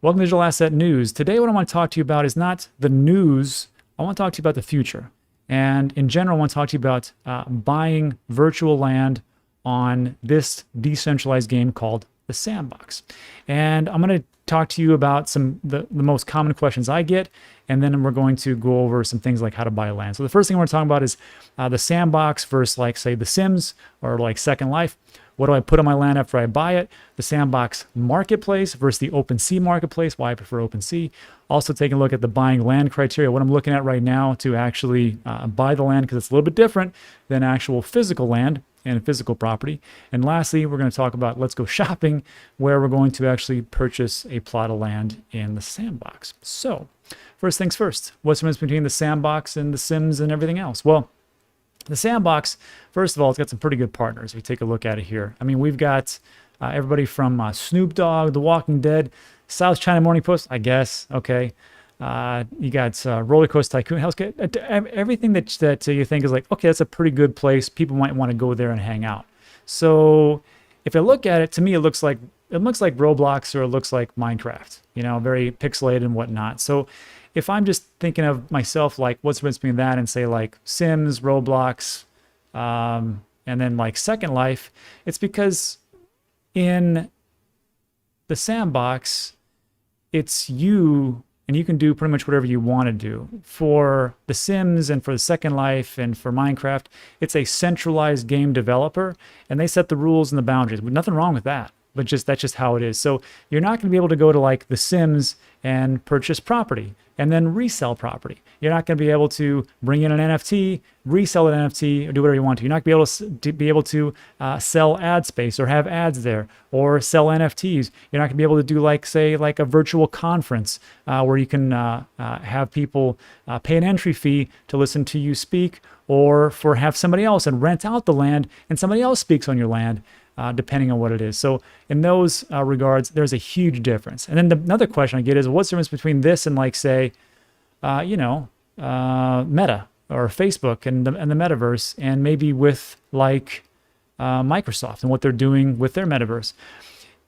Welcome to Digital Asset News. Today, what I want to talk to you about is not the news. I want to talk to you about the future. And in general, I want to talk to you about buying virtual land on this decentralized game called the Sandbox. And I'm going to talk to you about the most common questions I get, and then we're going to go over some things like how to buy land. So the first thing we're talking about is the Sandbox versus, like, say, The Sims or like Second Life. What do I put on my land after I buy it? The Sandbox marketplace versus the Opensea marketplace. Why I prefer Opensea. Also taking a look at the buying land criteria. What I'm looking at right now to actually buy the land, because it's a little bit different than actual physical land and physical property. And lastly, we're going to talk about Let's Go Shopping, where we're going to actually purchase a plot of land in the Sandbox. So first things first, what's the difference between the Sandbox and the Sims and everything else? Well, the Sandbox, first of all, it's got some pretty good partners. If we take a look at it here. I mean, we've got everybody from Snoop Dogg, The Walking Dead, South China Morning Post, I guess, okay. You got Roller Coaster Tycoon, everything that you think is like, okay, that's a pretty good place. People might want to go there and hang out. So if I look at it, to me, it looks like Roblox, or it looks like Minecraft, you know, very pixelated and whatnot. So if I'm just thinking of myself, like, what's the difference between that and, say, like Sims, Roblox, and then like Second Life, it's because in the Sandbox, it's you, and you can do pretty much whatever you want to do. For the Sims and for the Second Life and for Minecraft, it's a centralized game developer, and they set the rules and the boundaries. Nothing wrong with that, but that's just how it is. So you're not going to be able to go to like the Sims and purchase property and then resell property. You're not going to be able to bring in an NFT, resell an NFT, or do whatever you want to. You're not going to be able to sell ad space or have ads there, or sell NFTs. You're not going to be able to do, like, say, like a virtual conference where you can have people pay an entry fee to listen to you speak, or have somebody else and rent out the land and somebody else speaks on your land. Depending on what it is. So in those regards, there's a huge difference. And then another question I get is, what's the difference between this and, like, say, Meta or Facebook and the metaverse, and maybe with like Microsoft and what they're doing with their metaverse?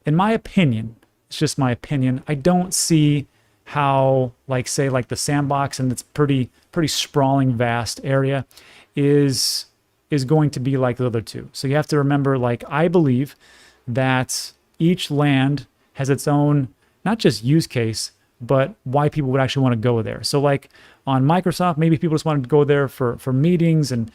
In my opinion, it's just my opinion, I don't see how, like, say, like the Sandbox and its pretty sprawling, vast area is going to be like the other two. So you have to remember, like, I believe that each land has its own, not just use case, but why people would actually want to go there. So like on Microsoft, maybe people just want to go there for meetings and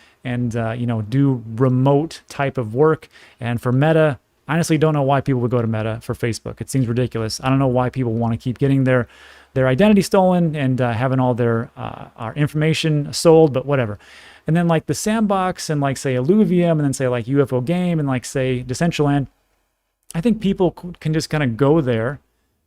do remote type of work. And for Meta, I honestly don't know why people would go to Meta. For Facebook, it seems ridiculous. I don't know why people want to keep getting their identity stolen and having all their our information sold, but whatever. And then like the Sandbox and, like, say, Illuvium, and then, say, like UFO Game and, like, say, Decentraland, I think people can just kind of go there,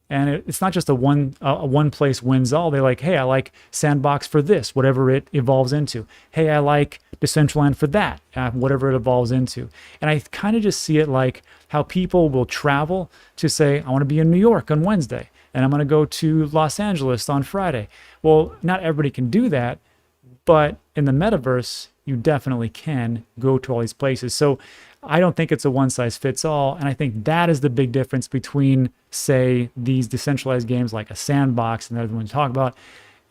and it's not just a one place wins all. They're like, hey, I like Sandbox for this, whatever it evolves into. Hey, I like Decentraland for that, whatever it evolves into. And I kind of just see it like how people will travel to, say, I want to be in New York on Wednesday, and I'm going to go to Los Angeles on Friday. Well, not everybody can do that, but in the metaverse, you definitely can go to all these places. So I don't think it's a one size fits all. And I think that is the big difference between, say, these decentralized games like a Sandbox and the other one we talk about,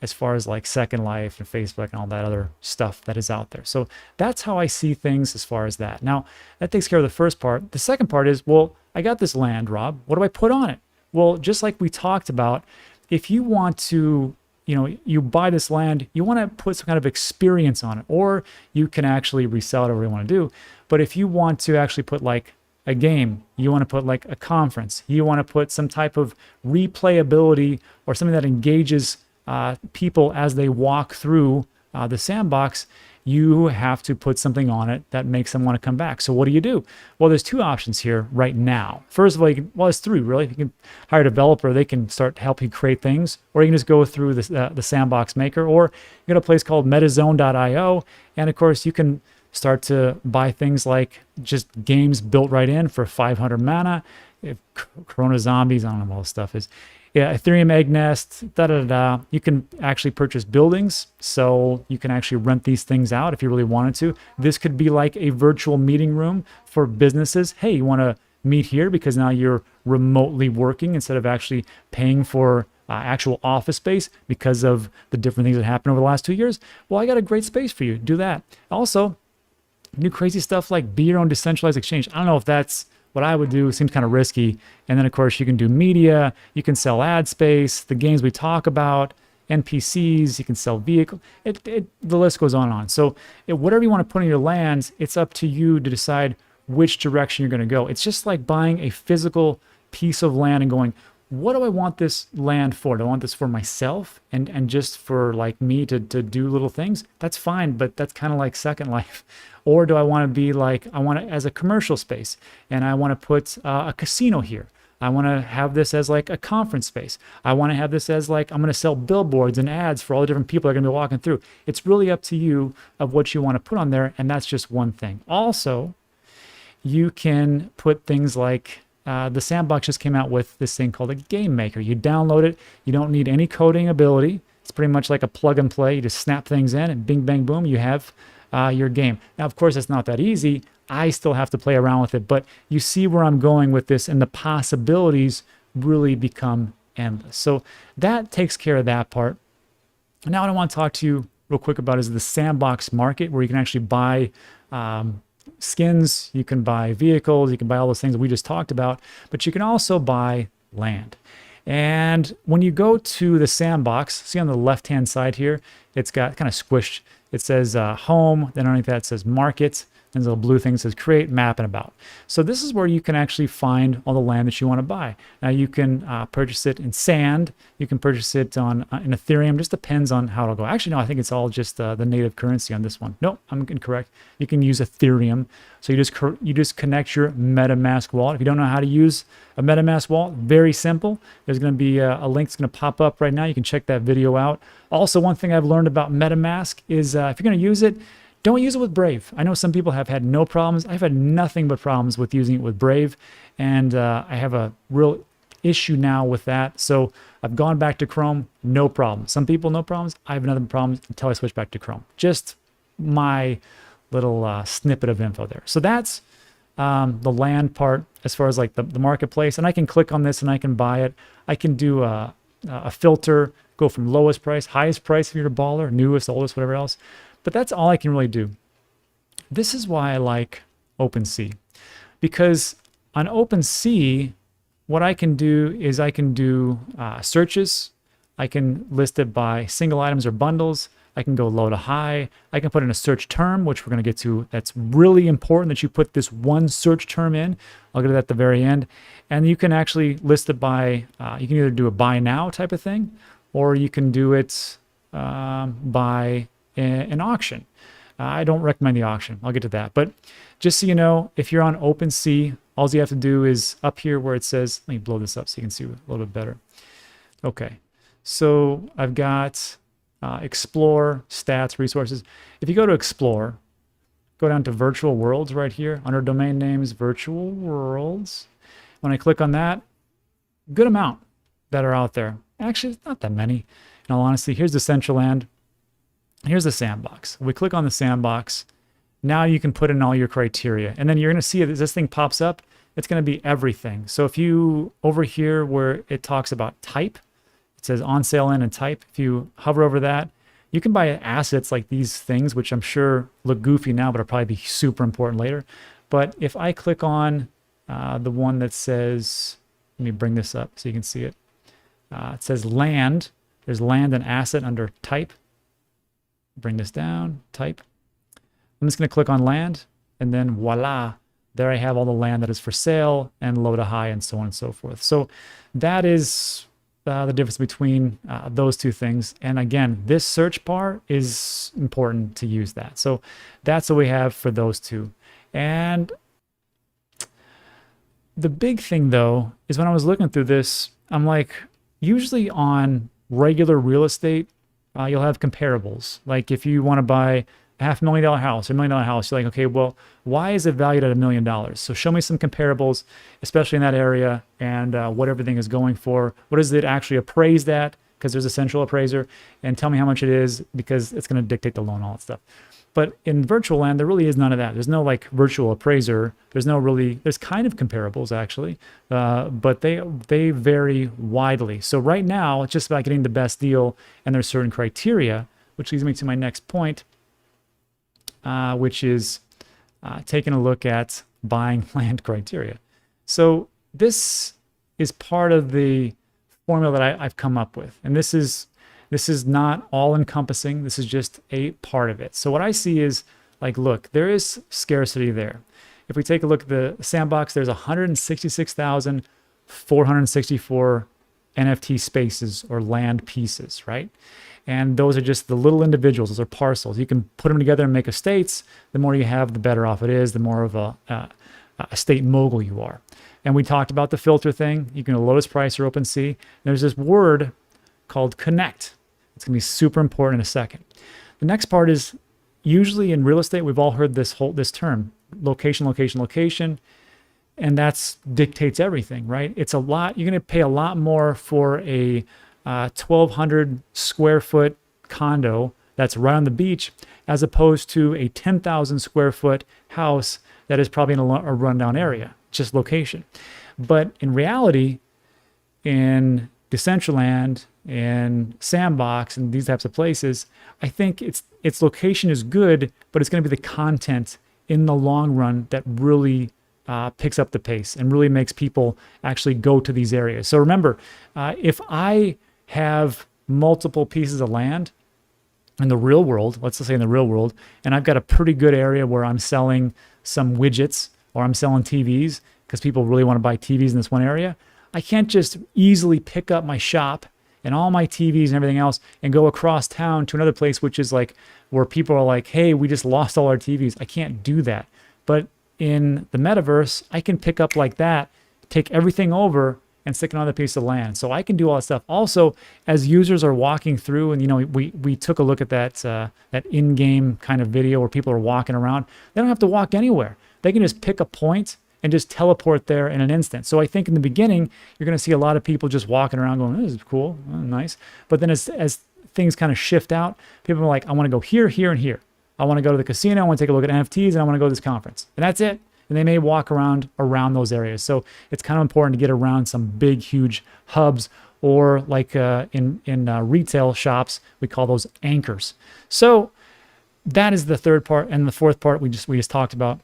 as far as like Second Life and Facebook and all that other stuff that is out there. So that's how I see things as far as that. Now, that takes care of the first part. The second part is, well, I got this land, Rob. What do I put on it? Well, just like we talked about, if you want to, you buy this land, you want to put some kind of experience on it, or you can actually resell it, whatever you want to do. But if you want to actually put like a game, you want to put like a conference, you want to put some type of replayability or something that engages people as they walk through the Sandbox, you have to put something on it that makes them want to come back. So what do? Well, there's two options here right now. First of all, there's three, really. You can hire a developer. They can start to help you create things, or you can just go through the Sandbox Maker, or you got a place called metazone.io. And of course, you can start to buy things like just games built right in for 500 mana. If Corona Zombies, I don't know what all this stuff is. Yeah, Ethereum Egg Nest, You can actually purchase buildings, so you can actually rent these things out if you really wanted to. This could be like a virtual meeting room for businesses. Hey, you want to meet here because now you're remotely working instead of actually paying for actual office space because of the different things that happened over the last 2 years. Well, I got a great space for you. Do that. Also, do crazy stuff like be your own decentralized exchange. I don't know if that's what I would do. It seems kind of risky. And then, of course, you can do media. You can sell ad space, the games we talk about, NPCs. You can sell vehicles. The list goes on and on. So whatever you want to put in your lands, it's up to you to decide which direction you're going to go. It's just like buying a physical piece of land and going, what do I want this land for? Do I want this for myself and just for like me to do little things? That's fine, but that's kind of like Second Life. Or do I want to be like, I want it as a commercial space and I want to put a casino here. I want to have this as like a conference space. I want to have this as like, I'm going to sell billboards and ads for all the different people that are going to be walking through. It's really up to you of what you want to put on there. And that's just one thing. Also, you can put things like, the Sandbox just came out with this thing called a game maker. You download it. You don't need any coding ability. It's pretty much like a plug and play. You just snap things in and bing, bang, boom, you have your game. Now, of course, it's not that easy. I still have to play around with it, but you see where I'm going with this and the possibilities really become endless. So that takes care of that part. Now what I want to talk to you real quick about is the Sandbox market where you can actually buy skins, you can buy vehicles, you can buy all those things that we just talked about, but you can also buy land. And when you go to the Sandbox, see on the left-hand side here, it's got kind of squished. It says home, then underneath that it says market, and there's a little blue thing that says create, map, and about. So this is where you can actually find all the land that you want to buy. Now you can purchase it in sand, you can purchase it on in Ethereum, just depends on how it'll go. Actually, no, I think it's all just the native currency on this one. No, I'm incorrect. You can use Ethereum. So you just connect your MetaMask wallet. If you don't know how to use a MetaMask wallet, very simple. There's going to be a link that's going to pop up right now. You can check that video out. Also, one thing I've learned about MetaMask is if you're going to use it, don't use it with Brave. I know some people have had no problems. I've had nothing but problems with using it with Brave. And I have a real issue now with that. So I've gone back to Chrome, no problem. Some people, no problems. I have another problem until I switch back to Chrome. Just my little snippet of info there. So that's the land part as far as like the marketplace. And I can click on this and I can buy it. I can do a filter, go from lowest price, highest price if you're a baller, newest, oldest, whatever else. But that's all I can really do. This is why I like Opensea. Because on Opensea, what I can do is I can do searches. I can list it by single items or bundles. I can go low to high. I can put in a search term, which we're going to get to. That's really important that you put this one search term in. I'll get to that at the very end. And you can actually list it by, you can either do a buy now type of thing, or you can do it by an auction. I don't recommend the auction. I'll get to that. But just so you know, if you're on Opensea, all you have to do is up here where it says, let me blow this up so you can see a little bit better. Okay, so I've got Explore, Stats, Resources. If you go to Explore, go down to Virtual Worlds right here under Domain Names, Virtual Worlds. When I click on that, good amount that are out there. Actually, it's not that many. In all honesty, here's the Decentraland. Here's the Sandbox. We click on the Sandbox. Now you can put in all your criteria. And then you're going to see as this thing pops up, it's going to be everything. So if you, over here where it talks about type, it says on sale in and type. If you hover over that, you can buy assets like these things, which I'm sure look goofy now, but will probably be super important later. But if I click on the one that says, let me bring this up so you can see it. It says land. There's land and asset under type. Bring this down, type. I'm just going to click on land, and then voila, there I have all the land that is for sale and low to high and so on and so forth. So that is the difference between those two things. And again, this search bar is important to use that. So that's what we have for those two. And the big thing though is when I was looking through this, I'm like, usually on regular real estate, you'll have comparables. Like if you want to buy a $500,000 house or $1 million house, you're like, okay, well, why is it valued at $1 million? So show me some comparables, especially in that area, and what everything is going for. What is it actually appraised at? Because there's a central appraiser, and tell me how much it is because it's going to dictate the loan, all that stuff. But in virtual land, there really is none of that. There's no like virtual appraiser. There's kind of comparables actually, but they vary widely. So right now, it's just about getting the best deal, and there's certain criteria, which leads me to my next point, which is taking a look at buying land criteria. So this is part of the formula that I've come up with, and this is not all encompassing. This is just a part of it. So what I see is like, look, there is scarcity there. If we take a look at the Sandbox, there's 166,464 NFT spaces or land pieces, right? And those are just the little individuals. Those are parcels. You can put them together and make estates. The more you have, the better off it is. The more of a estate mogul you are. And we talked about the filter thing. You can go lowest price or Opensea. There's this word called connect. It's going to be super important in a second. The next part is, usually in real estate, we've all heard this term, location, location, location, and that's dictates everything, right? It's a lot. You're going to pay a lot more for a 1,200 square foot condo that's right on the beach, as opposed to a 10,000 square foot house that is probably in a rundown area, just location. But in reality, in Decentraland and Sandbox and these types of places, I think its location is good, but it's going to be the content in the long run that really picks up the pace and really makes people actually go to these areas. So remember, if I have multiple pieces of land in the real world, let's just say in the real world, and I've got a pretty good area where I'm selling some widgets or I'm selling TVs because people really want to buy TVs in this one area, I can't just easily pick up my shop and all my TVs and everything else and go across town to another place, which is like where people are like, hey, we just lost all our TVs. I can't do that. But in the metaverse, I can pick up like that, take everything over and stick another piece of land. So I can do all that stuff. Also, as users are walking through, and we took a look at that in-game kind of video where people are walking around. They don't have to walk anywhere. They can just pick a point and just teleport there in an instant. So I think in the beginning, you're going to see a lot of people just walking around going, this is cool, oh, nice. But then as things kind of shift out, people are like, I want to go here, here, and here. I want to go to the casino, I want to take a look at NFTs, and I want to go to this conference. And that's it. And they may walk around those areas. So it's kind of important to get around some big, huge hubs, or like in retail shops, we call those anchors. So that is the third part. And the fourth part we just talked about.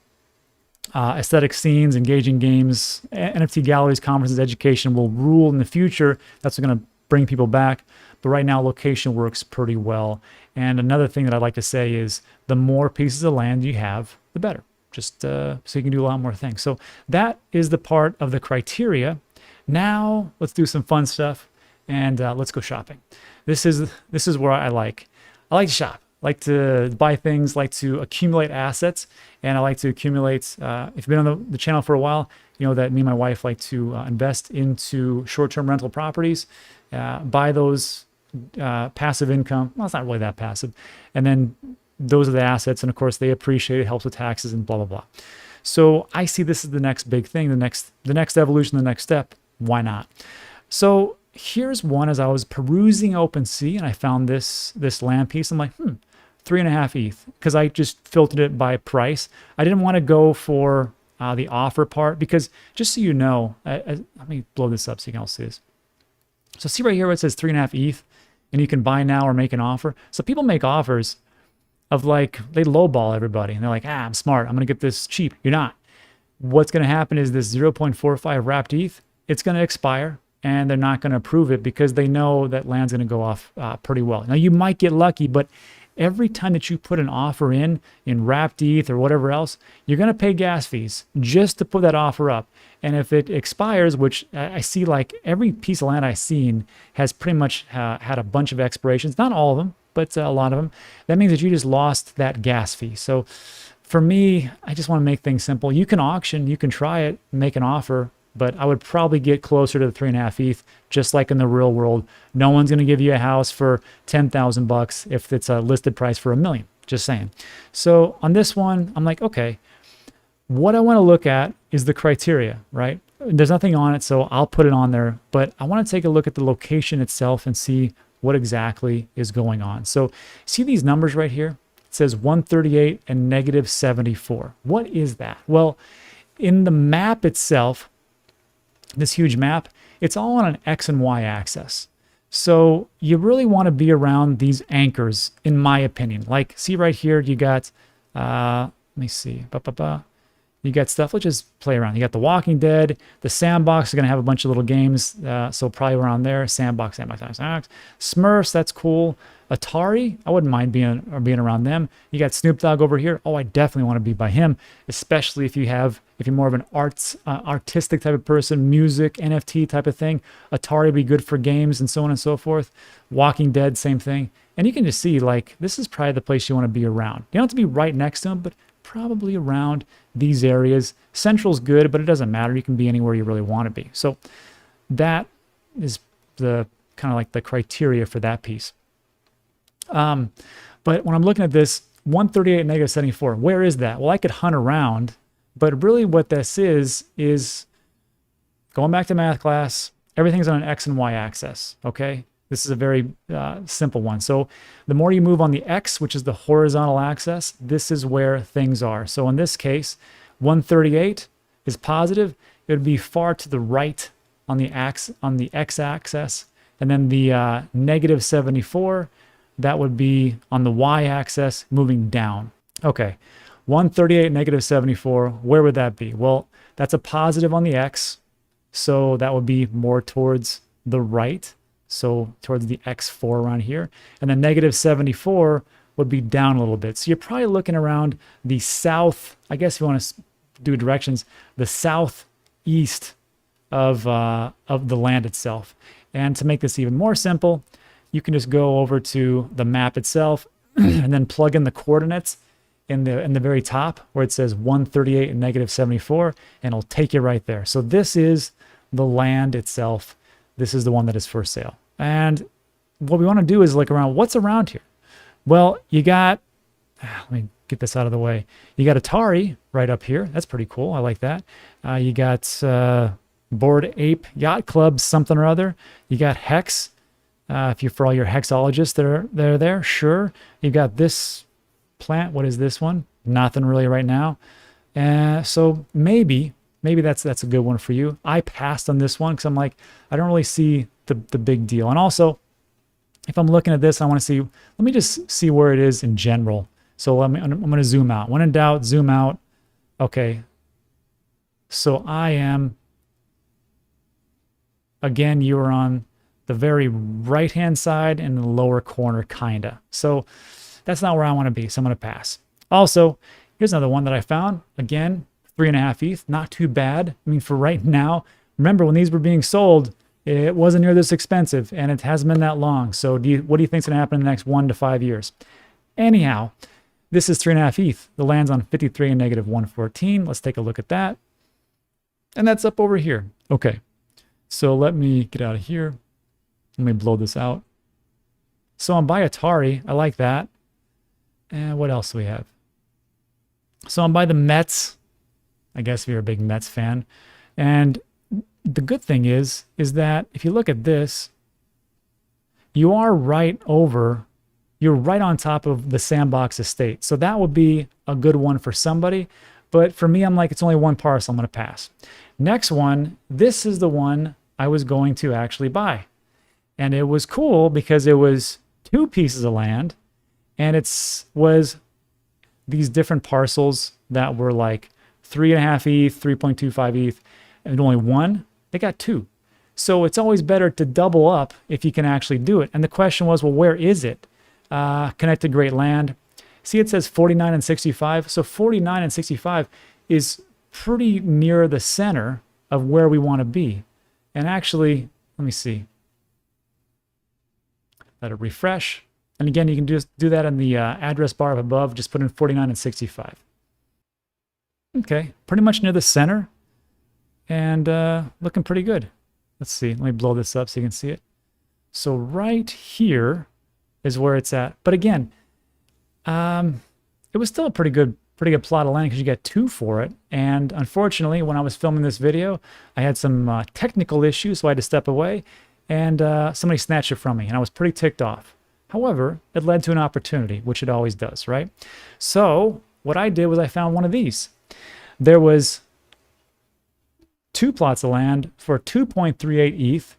Aesthetic scenes, engaging games, NFT galleries, conferences, education will rule in the future. That's going to bring people back. But right now, location works pretty well. And another thing that I'd like to say is the more pieces of land you have, the better. Just so you can do a lot more things. So that is the part of the criteria. Now let's do some fun stuff and let's go shopping. This is where I like to shop. I like to buy things, like to accumulate assets, and I like to accumulate, if you've been on the channel for a while, you know that me and my wife like to invest into short-term rental properties, buy those passive income. Well, it's not really that passive. And then those are the assets, and of course they appreciate, it helps with taxes and blah, blah, blah. So I see this as the next big thing, the next evolution, the next step. Why not? So here's one. As I was perusing Opensea and I found this land piece, I'm like, 3.5 ETH, because I just filtered it by price. I didn't want to go for the offer part, because just so you know, let me blow this up so you can all see this. So see right here where it says 3.5 ETH, and you can buy now or make an offer. So people make offers of like, they lowball everybody, and they're like, I'm smart, I'm gonna get this cheap. You're not. What's gonna happen is this 0.45 wrapped ETH, it's gonna expire, and they're not gonna approve it because they know that land's gonna go off pretty well. Now you might get lucky, but every time that you put an offer in wrapped ETH or whatever else, you're gonna pay gas fees just to put that offer up. And if it expires, which I see, like every piece of land I've seen has pretty much had a bunch of expirations, not all of them, but a lot of them, that means that you just lost that gas fee. So for me, I just want to make things simple. You can auction, you can try it, make an offer, but I would probably get closer to the 3.5 ETH, just like in the real world. No one's going to give you a house for 10,000 bucks if it's a listed price for $1 million, just saying. So on this one, I'm like, okay, what I want to look at is the criteria, right? There's nothing on it, so I'll put it on there, but I want to take a look at the location itself and see what exactly is going on. So see these numbers right here? It says 138 and negative 74. What is that? Well, in the map itself, this huge map, it's all on an X and Y axis. So you really want to be around these anchors, in my opinion. Like, see right here, you got, let me see, you got stuff, let's just play around. You got The Walking Dead, the Sandbox is going to have a bunch of little games, so probably around there. Sandbox. Smurfs, that's cool. Atari, I wouldn't mind being around them. You got Snoop Dogg over here. Oh, I definitely want to be by him, especially if you're more of an artistic type of person, music, NFT type of thing. Atari would be good for games and so on and so forth. Walking Dead, same thing. And you can just see, like, this is probably the place you want to be around. You don't have to be right next to them, but probably around these areas. Central's good, but it doesn't matter. You can be anywhere you really want to be. So that is the kind of like the criteria for that piece. But when I'm looking at this 138 negative 74, where is that? Well, I could hunt around, but really what this is going back to math class, everything's on an X and Y axis. Okay. This is a very simple one. So the more you move on the X, which is the horizontal axis, this is where things are. So in this case, 138 is positive. It would be far to the right on the X axis. And then the negative 74, that would be on the Y axis moving down. Okay, 138 negative 74, where would that be? Well, that's a positive on the X. So that would be more towards the right. So towards the X4 around here. And then negative 74 would be down a little bit. So you're probably looking around the south, I guess if you want to do directions, the southeast of the land itself. And to make this even more simple, you can just go over to the map itself and then plug in the coordinates in the very top where it says 138 and negative 74, and it'll take you right there. So this is the land itself. This is the one that is for sale. And what we want to do is look around, what's around here? Well, you got, let me get this out of the way. You got Atari right up here. That's pretty cool. I like that. You got Bored Ape Yacht Club, something or other. You got Hex. If you're for all your hexologists, they're there. Sure. You got this plant. What is this one? Nothing really right now. So maybe that's a good one for you. I passed on this one because I'm like, I don't really see the big deal. And also, if I'm looking at this, I want to see, let me just see where it is in general. So I'm going to zoom out. When in doubt, zoom out. Okay. So I am, again, you are on the very right-hand side in the lower corner, kinda. So that's not where I want to be. So I'm going to pass. Also, here's another one that I found. Again, 3.5 ETH, not too bad. I mean, for right now, remember when these were being sold, it wasn't near this expensive, and it hasn't been that long. So what do you think is going to happen in the next 1 to 5 years? Anyhow, this is 3.5 ETH. The land's on 53 and negative 114. Let's take a look at that. And that's up over here. Okay, so let me get out of here. Let me blow this out. So I'm by Atari. I like that. And what else do we have? So I'm by the Mets. I guess if you're a big Mets fan. And the good thing is that if you look at this, you are you're right on top of the Sandbox estate. So that would be a good one for somebody. But for me, I'm like, it's only one parcel. I'm going to pass. Next one, this is the one I was going to actually buy. And it was cool because it was 2 pieces of land. And was these different parcels that were like 3.5 ETH, 3.25 ETH, and only one. They got 2. So it's always better to double up if you can actually do it. And the question was, well, where is it? Connected Great Land. See, it says 49 and 65. So 49 and 65 is pretty near the center of where we want to be. And actually, let me see. Let it refresh. And again, you can just do that in the address bar up above. Just put in 49 and 65. Okay, pretty much near the center. And looking pretty good. Let's see. Let me blow this up so you can see it. So right here is where it's at. But again, it was still a pretty good plot of land because you get 2 for it. And unfortunately, when I was filming this video, I had some technical issues, so I had to step away. And somebody snatched it from me, and I was pretty ticked off. However, it led to an opportunity, which it always does, right? So what I did was I found one of these. There was 2 plots of land for 2.38 ETH,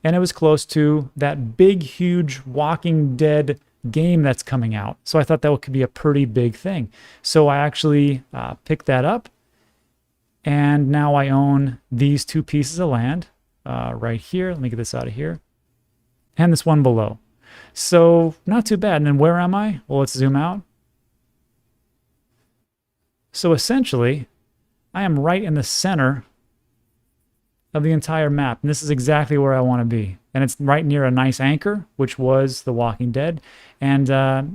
and it was close to that big, huge Walking Dead game that's coming out. So I thought that could be a pretty big thing. So I actually picked that up, and now I own these 2 pieces of land right here. Let me get this out of here. And this one below. So not too bad. And then where am I? Well, let's zoom out. So essentially, I am right in the center of the entire map. And this is exactly where I want to be. And it's right near a nice anchor, which was The Walking Dead. And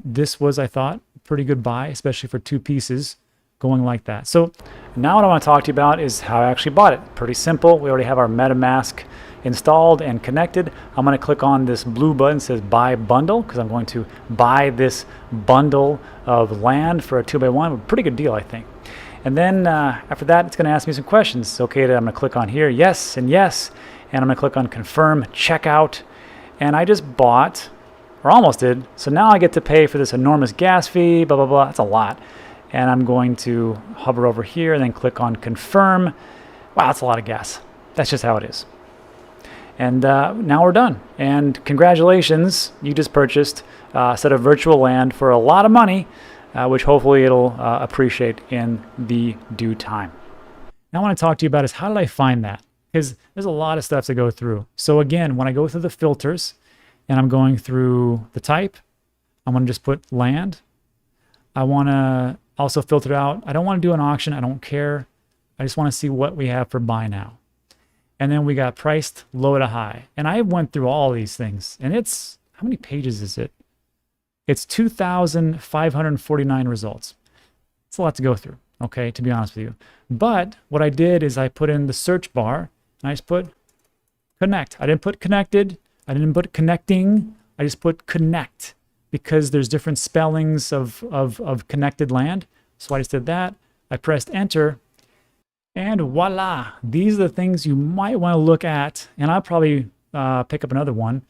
this was, I thought, a pretty good buy, especially for 2 pieces going like that. So now what I want to talk to you about is how I actually bought it. Pretty simple. We already have our MetaMask installed and connected. I'm going to click on this blue button that says buy bundle, because I'm going to buy this bundle of land for a 2x1. A pretty good deal, I think. And then after that, it's going to ask me some questions. It's okay, I'm going to click on here, yes, and yes. And I'm going to click on confirm checkout. And I just bought, or almost did. So now I get to pay for this enormous gas fee, blah, blah, blah. That's a lot. And I'm going to hover over here and then click on confirm. Wow, that's a lot of gas. That's just how it is. And now we're done. And congratulations, you just purchased a set of virtual land for a lot of money, which hopefully it'll appreciate in the due time. Now I want to talk to you about is how did I find that? Because there's a lot of stuff to go through. So again, when I go through the filters and I'm going through the type, I'm going to just put land. I want to also filter out. I don't want to do an auction. I don't care. I just want to see what we have for buy now. And then we got priced low to high. And I went through all these things. And it's, how many pages is it? It's 2,549 results. It's a lot to go through, okay, to be honest with you. But what I did is I put in the search bar, and I just put connect. I didn't put connected. I didn't put connecting. I just put connect, because there's different spellings of connected land. So I just did that. I pressed enter. And voila, these are the things you might want to look at. And I'll probably pick up another one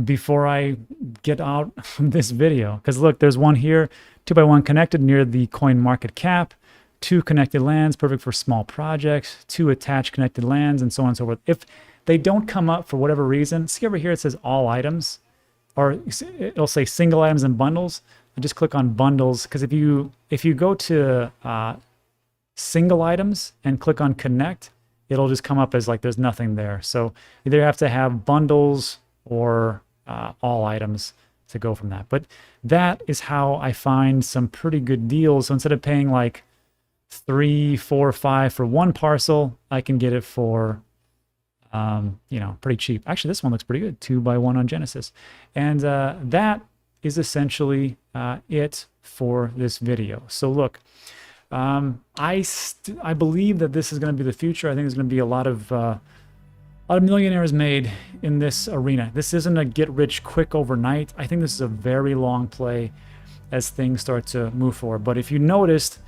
before I get out this video. Because look, there's one here, 2x1 connected near the coin market cap, 2 connected lands, perfect for small projects, 2 attached connected lands, and so on and so forth. If they don't come up for whatever reason, see over here it says all items, or it'll say single items and bundles. I just click on bundles, because if you go to single items and click on connect, it'll just come up as like there's nothing there. So you either have to have bundles or all items to go from that. But that is how I find some pretty good deals. So instead of paying like 3, 4, 5 for one parcel, I can get it for pretty cheap. Actually, this one looks pretty good, 2x1 on Genesis. And that is essentially it for this video. So look, I believe that this is going to be the future. I think there's going to be a lot of millionaires made in this arena. This isn't a get rich quick overnight. I think this is a very long play as things start to move forward. But if you noticed,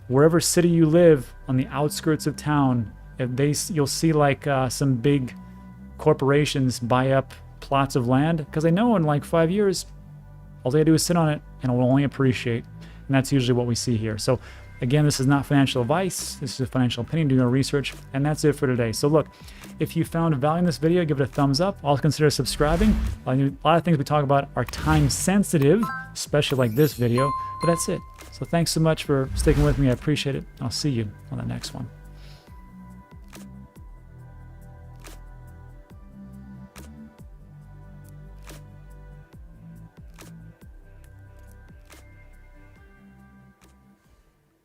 wherever city you live on the outskirts of town, you'll see like some big corporations buy up plots of land, because they know in like 5 years, all they do is sit on it and it will only appreciate. And that's usually what we see here. So again, this is not financial advice. This is a financial opinion, doing our research, and that's it for today. So look, if you found value in this video, give it a thumbs up. Also consider subscribing. A lot of things we talk about are time sensitive, especially like this video, but that's it. So thanks so much for sticking with me. I appreciate it. I'll see you on the next one.